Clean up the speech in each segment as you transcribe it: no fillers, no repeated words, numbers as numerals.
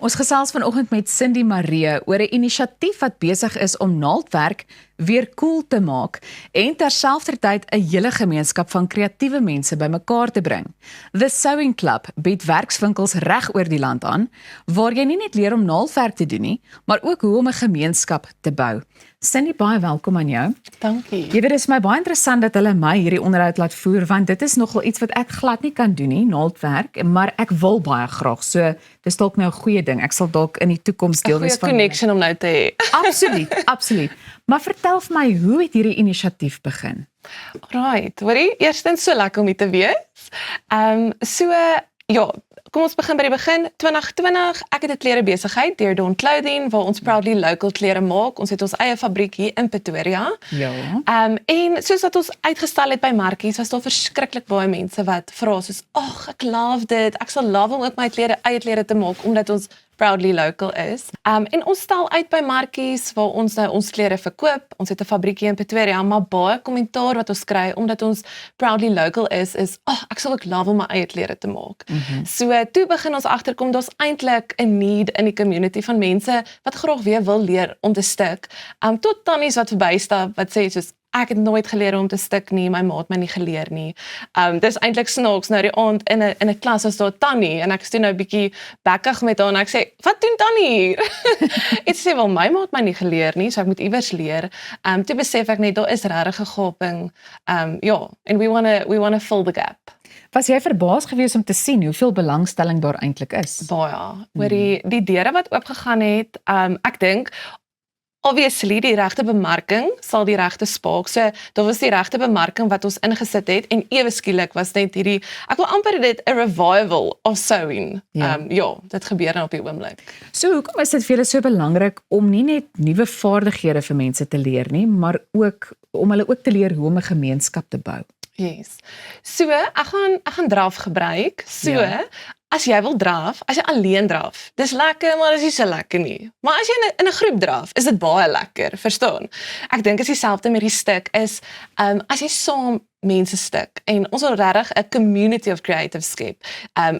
Ons gesels vanoggend met Cindy Maree oor 'n inisiatief wat besig is om naaldwerk weer cool te maak en terselfdertyd 'n hele gemeenskap van kreatiewe mense bymekaar te bring. The Sewing Club bied werkswinkels reg oor die land aan, waar jy nie net leer om naaldwerk te doen nie, maar ook hoe om 'n gemeenskap te bou. Cindy, baie welkom aan jou. Dankie. Jy weet, dit is my baie interessant dat hulle my hierdie onderhoud laat voer, want dit is nogal iets wat ek glad nie kan doen nie, naaldwerk, maar ek wil baie graag. So, dis dalk nou 'n goeie ding. Ek sal dalk in die toekoms deel wees van 'n connection om nou te hê. Absoluut, absoluut. Maar vertel vir my, hoe het hierdie inisiatief begin? Alright, hoorie, eerstens so lekker om hier te wees. Ja, kom ons begin by die begin. 2020, ek het 'n klerebesigheid, Dear Dawn Clothing, waar ons proudly local klere maak. Ons het ons eie fabriek hier in Pretoria. Ja. En soos wat ons uitgestal het by markies, was daar verskriklik baie mense wat vra soos, "Ag, ek love dit. Ek sal love om ook my eie klere te maak omdat ons proudly local is." En ons stal uit by markies waar ons nou ons klere verkoop. Ons het 'n fabriek hier in Pretoria, maar baie kommentaar wat ons kry omdat ons proudly local is, "Ek sal ook love om my eie klere te maak." So toe begin ons agterkom, daar's eintlik 'n need in die community van mense wat graag weer wil leer om te stik. Tot tannies wat verbystap wat sê soos, "Ek het nooit geleer om te stik nie, my ma het my nie geleer nie." Dis eintlik snaaks, nou die aand in 'n klas as daar tannie, en ek is toe nou 'n bietjie bekkig met haar, en ek sê, "Wat doen tannie hier?" En sy sê, "Wel, my ma het my nie geleer nie, so ek moet iewers leer." Toe besef ek net, daar is regtig 'n gaping, ja, and we wanna fill the gap. Was jy verbaas gewees om te sien hoeveel belangstelling daar eintlik is? Baie, oor die deure wat oopgegaan het, ek dink, obviously, die regte bemarking sal die regte spaak. So, daar was die regte bemarking wat ons ingesit het, en ewe skielik was net hierdie, ek wil amper dit 'n revival of sewing. Ja, dit gebeur nou op die oomblik. So, hoekom is dit vir julle so belangrik om nie net nuwe vaardighede vir mense te leer nie, maar ook om hulle ook te leer hoe om 'n gemeenskap te bou? Yes. So, ek gaan draf gebruik. So, as jy wil draf, as jy alleen draf, dis lekker, maar dis nie so lekker nie. Maar as jy in 'n groep draf, is dit baie lekker, verstaan? Ek dink is dieselfde met die stuk, is, as jy saam mense stik, en ons wil regtig 'n community of creatives skep.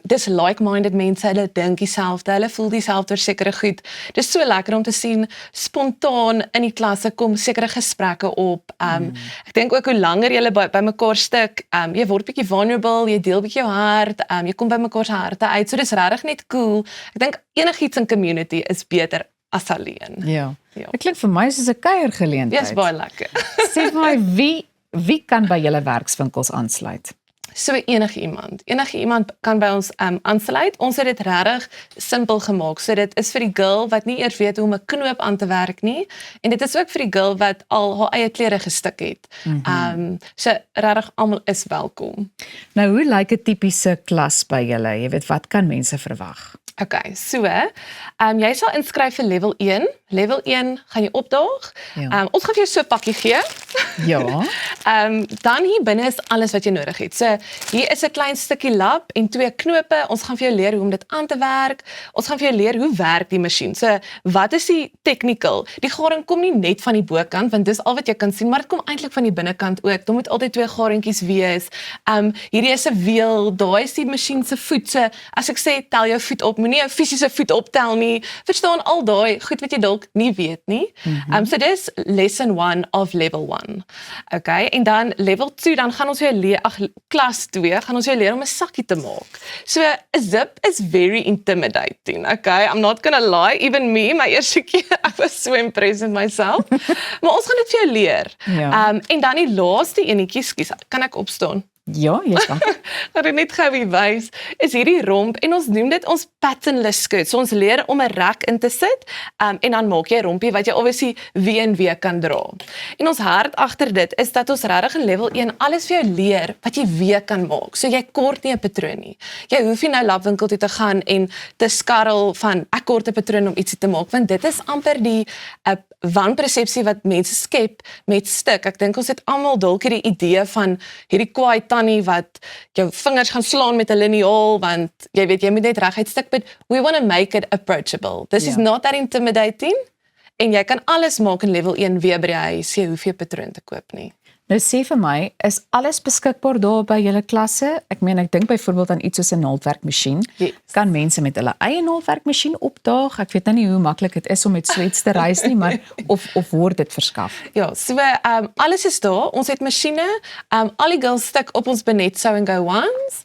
Dis like-minded mense, hulle dink dieselfde, hulle voel dieselfde oor sekere goed. Dis so lekker om te sien, spontaan in die klasse kom sekere gesprekke op. Ek dink ook hoe langer jy by mekaar stik, jy word bietjie vulnerable, jy deel bietjie jou hart, jy kom by mekaar se harte uit, so dis regtig net cool. Ek dink enigiets in community is beter as alleen. Ja. Dit klink vir my soos 'n kuiergeleentheid. Dis baie lekker. Sê vir my, wie kan by julle werkswinkels aansluit? So enige iemand kan by ons aansluit. Ons het dit regtig simpel gemaak. So dit is vir die girl wat nie eers weet hoe om 'n knoop aan te werk nie, en dit is ook vir die girl wat al haar eie klere gestik het. So regtig almal is welkom. Nou, hoe lyk 'n tipiese klas by julle? Jy weet, wat kan mense verwag? Okay, so, jy sal inskryf vir level 1. Level 1 gaan jy opdaag. Ons gaan vir jou so 'n pakkie gee. Ja. Dan hier binne is alles wat jy nodig het. So, hier is 'n klein stukkie lap en 2 knope. Ons gaan vir jou leer hoe om dit aan te werk. Ons gaan vir jou leer hoe werk die masjien. So, wat is die technical? Die garing kom nie net van die bokant, want dis al wat jy kan sien, maar dit kom eintlik van die binnekant ook. Daar moet altyd 2 garingkies wees. Hierdie is 'n wiel, daai is die masjien se voet. So, as ek sê, tel jou voet op, moenie jou fisiese voet optel nie. Verstaan al daai goed wat jy dalk nie weet nie. So dis lesson 1 of level 1. Okay, en dan level 2, dan gaan ons jou leer, klas 2, gaan ons jou leer om 'n sakkie te maak. So 'n zip is very intimidating. Okay, I'm not gonna lie, even me, my eerste keer, I was so impressed with myself. Maar ons gaan dit vir jou leer. En dan die laaste enetjie, skus, kan ek opstaan? Ja, jy kan. Wat ek net gou wys, is hierdie romp, en ons noem dit ons patternless skirt. So ons leer om 'n rek in te sit, en dan maak jy 'n rompie wat jy obviously wie en wie kan dra. En ons hart agter dit is dat ons regtig in level 1 alles vir jou leer wat jy weer kan maak. So jy kort nie 'n patroon nie. Jy hoef nie nou labwinkel toe te gaan en te skarrel van ek kort 'n patroon om ietsie te maak, want dit is amper die wanpersepsie wat mense skep met stik. Ek dink ons het almal dalk hierdie idee van hierdie kwaai tannie wat jou vingers gaan slaan met 'n liniaal, want jy weet jy moet net reguit stik, but we want to make it approachable. This is not that intimidating, en jy kan alles maak in level 1 weer by die huis, jy hoef nie 'n patroon te koop nie. Nou sê vir my, is alles beskikbaar daar by julle klasse? Ek meen, ek dink byvoorbeeld aan iets soos 'n naaldwerkmasjien. Yes. Kan mense met hulle eie naaldwerkmasjien opdaag? Ek weet nou nie hoe maklik dit is om met Sweets te reis nie, maar of word dit verskaf? Ja, so alles is daar. Ons het masjiene. Al die girls stik op ons Benet Sew and Go ones.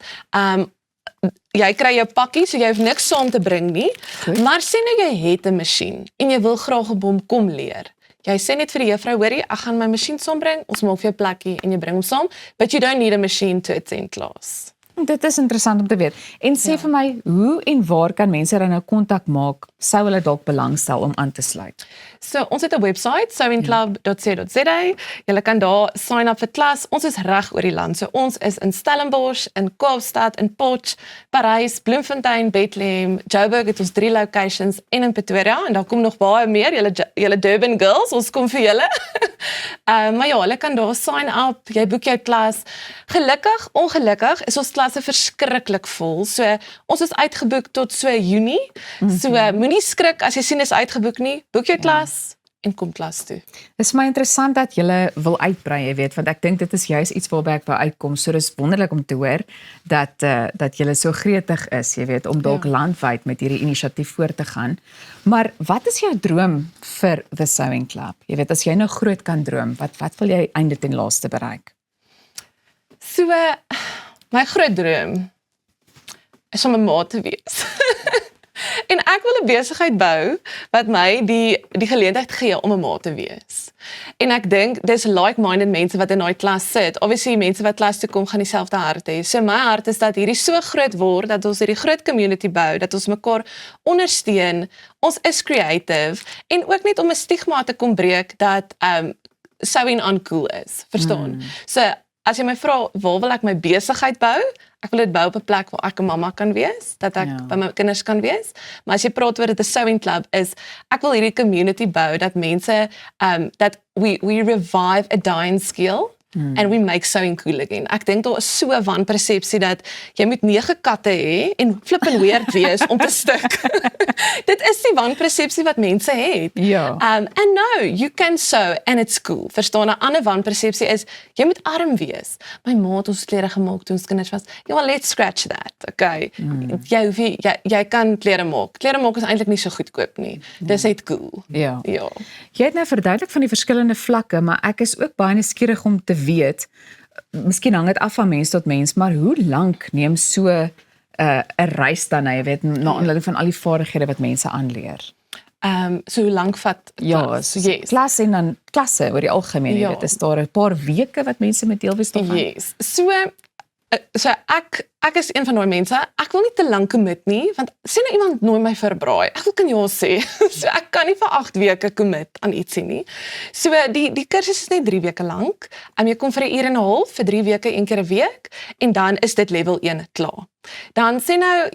Jy kry jou pakkie, so jy hoef niks saam te bring nie. Goed. Maar sê nou jy het 'n masjien en jy wil graag op hom kom leer. Jy sê net vir die juffrou, hoorie, ek gaan my masjien saambring, ons maak vir jou plekkie en jy bring hom saam, but you don't need a machine to attend class. Dit is interessant om te weet. En sê vir my, hoe en waar kan mense dan nou kontak maak, sou hulle dalk belangstel om aan te sluit? So, ons het 'n webwerf, sewingclub.co.za. Julle kan daar sign up vir klas. Ons is reg oor die land. So ons is in Stellenbosch, in Kaapstad, in Potch, Parys, Bloemfontein, Bethlehem, Joburg het ons 3 locations en in Pretoria en daar kom nog baie meer. Julle Durban girls, ons kom vir julle. Maar ja, hulle kan daar sign up, jy boek jou klas. Gelukkig, ongelukkig is ons klasse verskriklik vol. So ons is uitgeboek tot so Junie. So moenie skrik as jy sien is uitgeboek nie. Boek jou klas en kom klas toe. Dis my interessant dat julle wil uitbrei, jy weet, want ek dink dit is juis iets waarby ek wou uitkom. So dis wonderlik om te hoor dat julle so gretig is, jy weet, om dalk landwyd met hierdie inisiatief voort te gaan. Maar wat is jou droom vir The Sewing Club? Jy weet, as jy nou groot kan droom, wat wil jy einde ten laaste bereik? So my groot droom is om 'n ma te wees. En ek wil 'n besigheid bou wat my die geleentheid gee om 'n ma te wees. En ek dink dis like-minded mense wat in daai klas sit. Obviously mense wat klas toe kom gaan dieselfde hart hê. So my hart is dat hierdie so groot word dat ons hierdie groot community bou, dat ons mekaar ondersteun. Ons is creative en ook net om 'n stigma te kom breek dat sewing uncool is. Verstaan? So as jy my vra, waar wil ek my besigheid bou? Ek wil dit bou op 'n plek waar ek 'n mamma kan wees, dat ek by my kinders kan wees. Maar as jy praat oor 'n sewing club is, ek wil hierdie community bou dat mense that we revive a dying skill and we make sewing cool again. Ek dink daar is so 'n wanpersepsie dat jy moet 9 katte hê en flippin weird wees om te stik. Dit is die wanpersepsie wat mense het. Ja. And no, you can sew and it's cool. Verstaan, 'n ander wanpersepsie is jy moet arm wees. My ma het ons klere gemaak toe ons kinders was. Ja, well, let's scratch that. Okay. Jy kan klere maak. Klere maak is eintlik nie so goedkoop nie. Dis net cool. Ja. Ja. Jy het nou verduidelik van die verskillende vlakke, maar ek is ook baie nuuskierig om te weet, miskien hang dit af van mens tot mens, maar hoe lank neem so 'n reis dan, jy weet, na aanleiding van al die vaardighede wat mense aanleer? So hoe lank vat klas? Yes. Klas en dan klasse oor die algemeen, jy weet, is daar 'n paar weke wat mense met deelwees daarvan? Yes. So ek is een van daai mense, ek wil nie te lank commit nie, want sê nou iemand nooi my vir 'n braai, ek wil kan ja sê, so ek kan nie vir 8 weke commit aan ietsie nie. So die kursus is net 3 weke lank, jy kom vir 1 uur en 'n half, vir 3 weke, 1 keer 'n week, en dan is dit level 1 klaar. Dan sê nou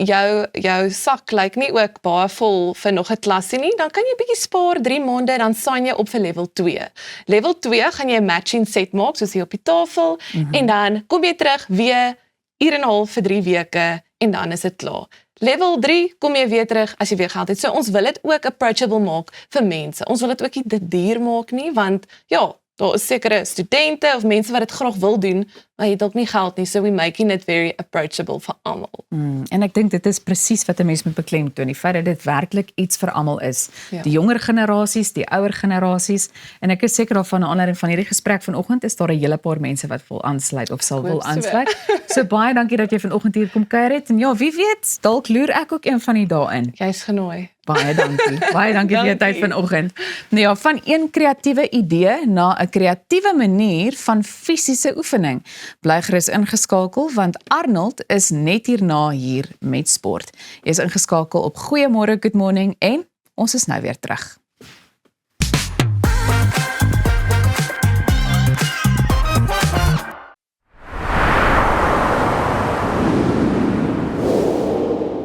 jou sak lyk nie ook baie vol vir nog 'n klasie nie, dan kan jy bietjie spaar 3 maande, dan sign jy op vir level 2. Level 2 gaan jy 'n matching set maak, soos hier op die tafel, en dan kom jy terug weer 1 uur en 'n half vir 3 weke, en dan is dit klaar. Level 3 kom jy weer terug as jy weer geld het. So ons wil dit ook approachable maak vir mense. Ons wil dit ook nie te duur maak nie, want ja, daar is sekere studente of mense wat dit graag wil doen, maar jy het ook nie geld nie, so we making it very approachable vir almal. En ek dink dit is presies wat 'n mens moet beklemtoon, die feit dat dit werklik iets vir almal is. Ja. Die jonger generasies, die ouer generasies, en ek is seker daarvan, na aanleiding van hierdie gesprek vanoggend is daar 'n hele paar mense wat wil aansluit of sal wil aansluit. So baie dankie dat jy vanoggend hier kom kuier het, en ja, wie weet, dalk loer ek ook een van die dae in. Jy's genooi. Baie dankie. Baie dankie vir jou tyd vanoggend. Nou ja, van een kreatiewe idee na 'n kreatiewe manier van fisiese oefening. Bly gerus ingeskakel, want Arnold is net hierna hier met sport. Jy is ingeskakel op Goeiemôre, Good Morning, en ons is nou weer terug.